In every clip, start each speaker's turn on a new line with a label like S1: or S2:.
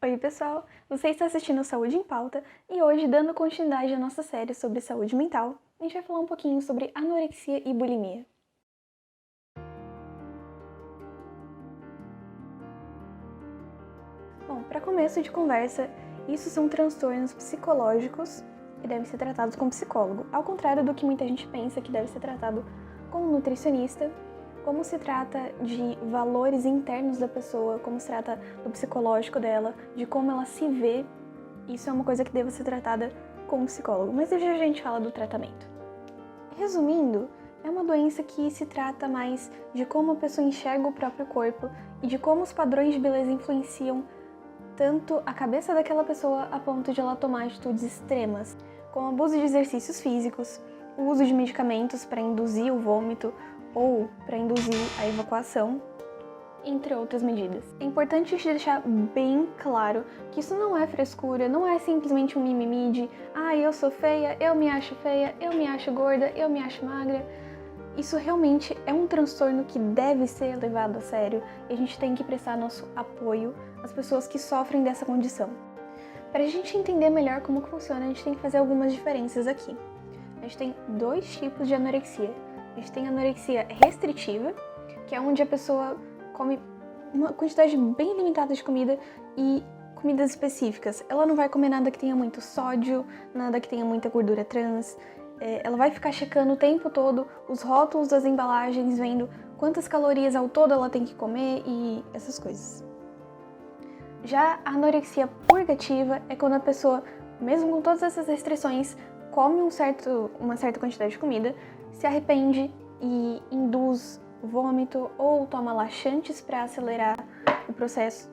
S1: Oi pessoal, você está assistindo Saúde em Pauta e hoje, dando continuidade à nossa série sobre saúde mental, a gente vai falar um pouquinho sobre anorexia e bulimia. Bom, para começo de conversa, isso são transtornos psicológicos que devem ser tratados com psicólogo, ao contrário do que muita gente pensa que deve ser tratado com um nutricionista. Como se trata de valores internos da pessoa, como se trata do psicológico dela, de como ela se vê, isso é uma coisa que deve ser tratada com um psicólogo, mas hoje a gente fala do tratamento. Resumindo, é uma doença que se trata mais de como a pessoa enxerga o próprio corpo e de como os padrões de beleza influenciam tanto a cabeça daquela pessoa a ponto de ela tomar atitudes extremas, como abuso de exercícios físicos, o uso de medicamentos para induzir o vômito ou para induzir a evacuação, entre outras medidas. É importante deixar bem claro que isso não é frescura, não é simplesmente um mimimi de eu sou feia, eu me acho gorda, eu me acho magra. Isso realmente é um transtorno que deve ser levado a sério e a gente tem que prestar nosso apoio às pessoas que sofrem dessa condição. Para a gente entender melhor como que funciona, a gente tem que fazer algumas diferenças aqui. A gente tem dois tipos de anorexia. A gente tem a anorexia restritiva, que é onde a pessoa come uma quantidade bem limitada de comida e comidas específicas. Ela não vai comer nada que tenha muito sódio, nada que tenha muita gordura trans. Ela vai ficar checando o tempo todo os rótulos das embalagens, vendo quantas calorias ao todo ela tem que comer e essas coisas. Já a anorexia purgativa é quando a pessoa, mesmo com todas essas restrições, come uma certa quantidade de comida, se arrepende e induz vômito ou toma laxantes para acelerar o processo.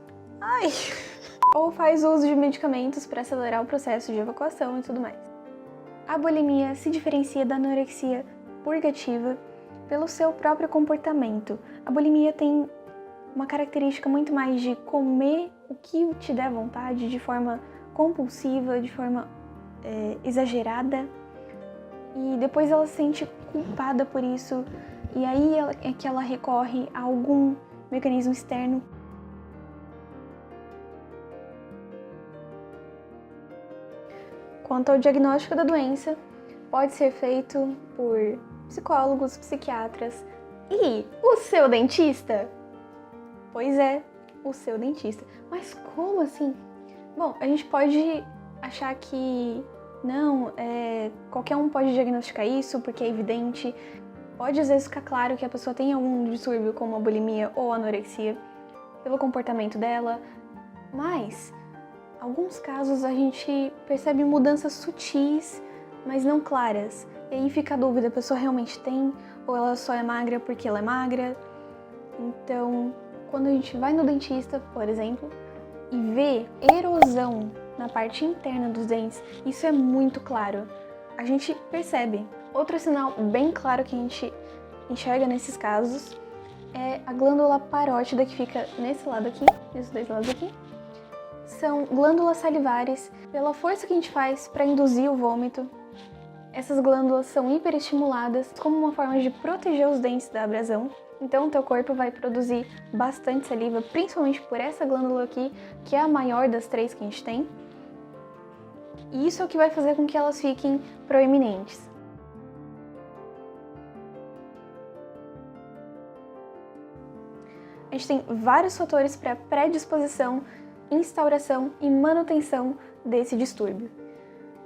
S1: Ou faz uso de medicamentos para acelerar o processo de evacuação e tudo mais. A bulimia se diferencia da anorexia purgativa pelo seu próprio comportamento. A bulimia tem uma característica muito mais de comer o que te der vontade de forma compulsiva, de forma exagerada, e depois ela se sente culpada por isso, e aí é que ela recorre a algum mecanismo externo. Quanto ao diagnóstico da doença, pode ser feito por psicólogos, psiquiatras e o seu dentista. Pois é, o seu dentista. Mas como assim? Bom, a gente pode achar que não, qualquer um pode diagnosticar isso porque é evidente. Pode às vezes ficar claro que a pessoa tem algum distúrbio como a bulimia ou a anorexia pelo comportamento dela, mas em alguns casos a gente percebe mudanças sutis, mas não claras. E aí fica a dúvida, a pessoa realmente tem ou ela só é magra porque ela é magra? Então, quando a gente vai no dentista, por exemplo, e vê erosão na parte interna dos dentes, isso é muito claro. A gente percebe. Outro sinal bem claro que a gente enxerga nesses casos é a glândula parótida que fica nesse lado aqui, nesses dois lados aqui. São glândulas salivares. Pela força que a gente faz para induzir o vômito, essas glândulas são hiperestimuladas como uma forma de proteger os dentes da abrasão. Então o teu corpo vai produzir bastante saliva, principalmente por essa glândula aqui, que é a maior das três que a gente tem. E isso é o que vai fazer com que elas fiquem proeminentes. A gente tem vários fatores para predisposição, instauração e manutenção desse distúrbio.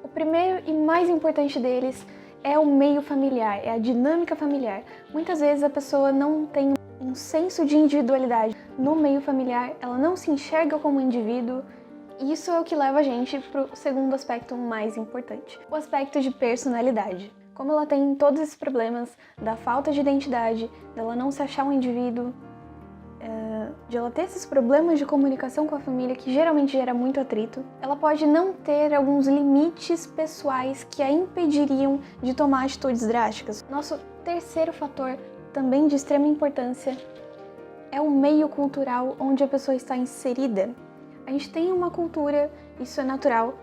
S1: O primeiro e mais importante deles é o meio familiar, é a dinâmica familiar. Muitas vezes a pessoa não tem um senso de individualidade no meio familiar, ela não se enxerga como indivíduo, e isso é o que leva a gente para o segundo aspecto mais importante, o aspecto de personalidade. Como ela tem todos esses problemas da falta de identidade, dela não se achar um indivíduo, de ela ter esses problemas de comunicação com a família que geralmente gera muito atrito, ela pode não ter alguns limites pessoais que a impediriam de tomar atitudes drásticas. Nosso terceiro fator, também de extrema importância, é o meio cultural onde a pessoa está inserida. A gente tem uma cultura, isso é natural,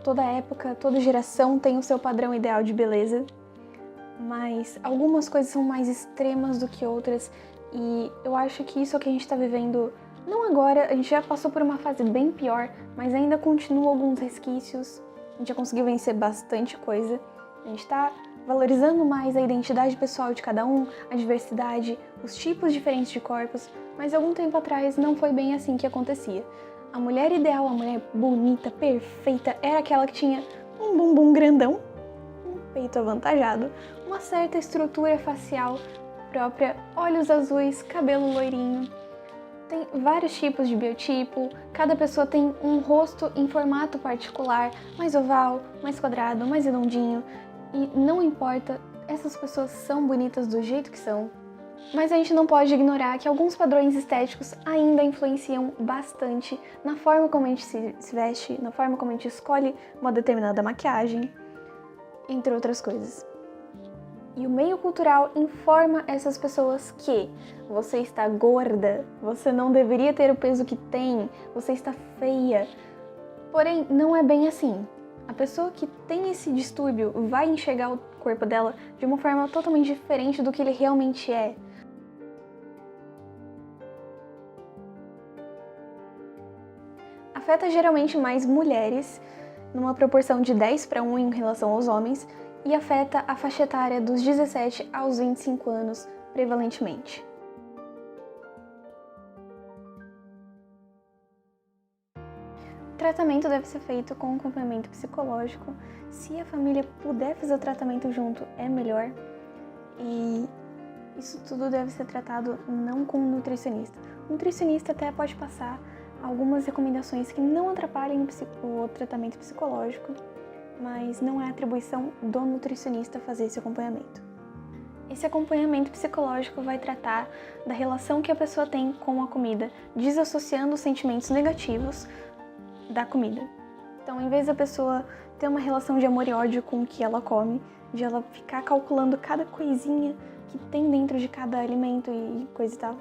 S1: toda época, toda geração tem o seu padrão ideal de beleza, mas algumas coisas são mais extremas do que outras. E eu acho que isso que a gente está vivendo Não agora, a gente já passou por uma fase bem pior, mas ainda continua alguns resquícios. A gente já conseguiu vencer bastante coisa. A gente tá valorizando mais a identidade pessoal de cada um, a diversidade, os tipos diferentes de corpos, mas algum tempo atrás não foi bem assim que acontecia. A mulher ideal, a mulher bonita, perfeita, era aquela que tinha um bumbum grandão, um peito avantajado, uma certa estrutura facial própria, olhos azuis, cabelo loirinho. Tem vários tipos de biotipo, cada pessoa tem um rosto em formato particular, mais oval, mais quadrado, mais redondinho, e não importa, essas pessoas são bonitas do jeito que são. Mas a gente não pode ignorar que alguns padrões estéticos ainda influenciam bastante na forma como a gente se veste, na forma como a gente escolhe uma determinada maquiagem, entre outras coisas. E o meio cultural informa essas pessoas que você está gorda, você não deveria ter o peso que tem, você está feia. Porém, não é bem assim. A pessoa que tem esse distúrbio vai enxergar o corpo dela de uma forma totalmente diferente do que ele realmente é. Afeta geralmente mais mulheres, numa proporção de 10:1 em relação aos homens, e afeta a faixa etária dos 17 aos 25 anos, prevalentemente. O tratamento deve ser feito com acompanhamento psicológico. Se a família puder fazer o tratamento junto, é melhor. E isso tudo deve ser tratado não com um nutricionista. O nutricionista até pode passar algumas recomendações que não atrapalhem o tratamento psicológico, mas não é atribuição do nutricionista fazer esse acompanhamento. Esse acompanhamento psicológico vai tratar da relação que a pessoa tem com a comida, desassociando os sentimentos negativos da comida. Então, em vez da pessoa ter uma relação de amor e ódio com o que ela come, de ela ficar calculando cada coisinha que tem dentro de cada alimento e coisa e tal,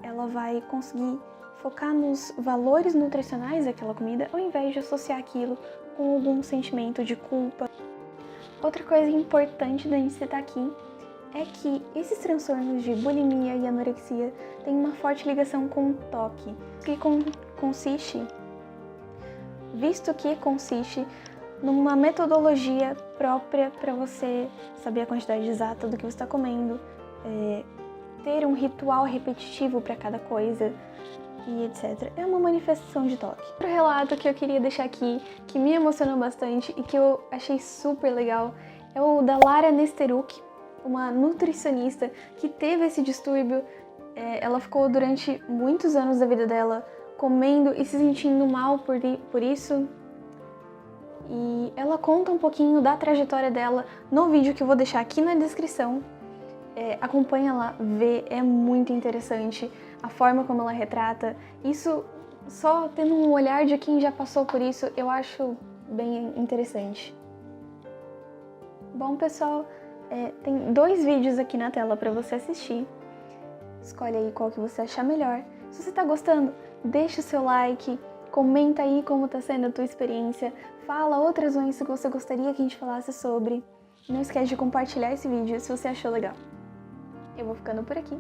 S1: ela vai conseguir focar nos valores nutricionais daquela comida, ao invés de associar aquilo com algum sentimento de culpa. Outra coisa importante da gente citar aqui é que esses transtornos de bulimia e anorexia têm uma forte ligação com o toque, visto que consiste numa metodologia própria para você saber a quantidade exata do que você está comendo, ter um ritual repetitivo para cada coisa, e etc. É uma manifestação de toque. Outro relato que eu queria deixar aqui, que me emocionou bastante e que eu achei super legal, é o da Lara Nesteruk, uma nutricionista que teve esse distúrbio. Ela ficou durante muitos anos da vida dela comendo e se sentindo mal por isso. E ela conta um pouquinho da trajetória dela no vídeo que eu vou deixar aqui na descrição. Acompanha lá, vê, é muito interessante a forma como ela retrata. Isso, só tendo um olhar de quem já passou por isso, eu acho bem interessante. Bom, pessoal, tem 2 vídeos aqui na tela para você assistir. Escolhe aí qual que você achar melhor. Se você tá gostando, deixa o seu like, comenta aí como tá sendo a tua experiência, fala outras doenças que você gostaria que a gente falasse sobre. Não esquece de compartilhar esse vídeo se você achou legal. Eu vou ficando por aqui.